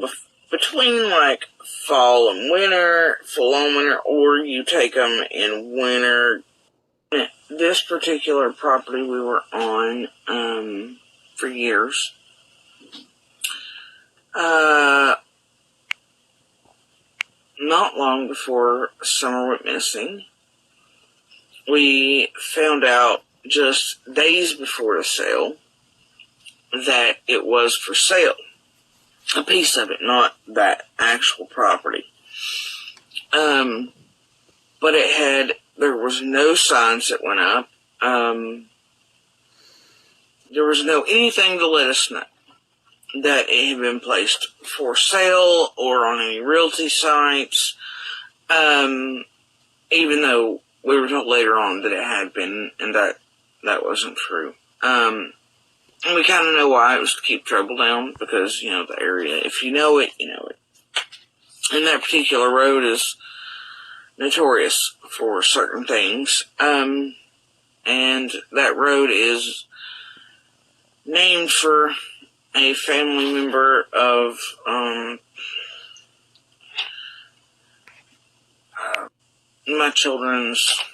so between like fall and winter, full on winter, or you take them in winter. This particular property we were on for years. Not long before Summer went missing, we found out just days before the sale that it was for sale. A piece of it, not that actual property. But there was no signs that went up. There was no anything to let us know that it had been placed for sale or on any realty sites, even though we were told later on that it had been, and that wasn't true. And we kind of know why. It was to keep trouble down, because, the area, if you know it, you know it. And that particular road is notorious for certain things. And that road is named for a family member of my children's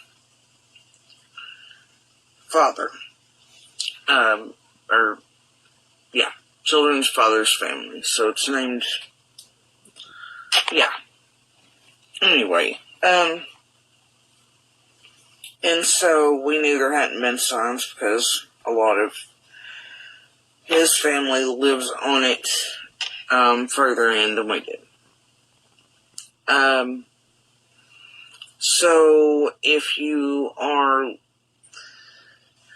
father. Children's father's family. So it's named, Anyway, and so we knew there hadn't been signs because a lot of his family lives on it further in than we did. So if you are,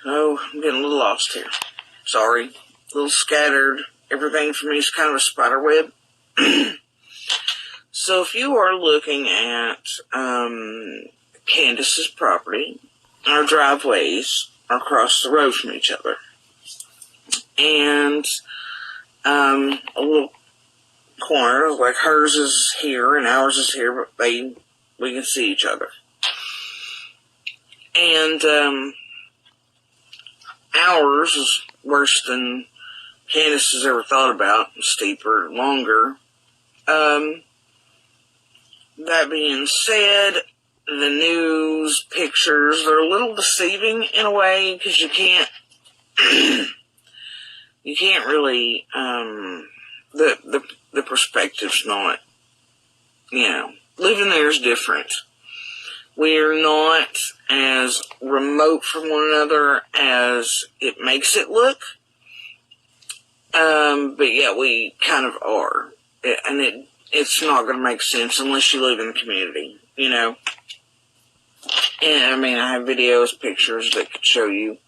I'm getting a little lost here. Sorry, a little scattered. Everything for me is kind of a spider web. So if you are looking at Candus's property, our driveways are across the road from each other. And a little corner, like hers is here and ours is here, but we can see each other. And ours is worse than Candus has ever thought about, steeper, longer. That being said, the news pictures, they're a little deceiving in a way, because you can't really, the perspective's not, living there is different. We're not as remote from one another as it makes it look. But yeah, we kind of are. It's not going to make sense unless you live in the community, And I have videos, pictures that could show you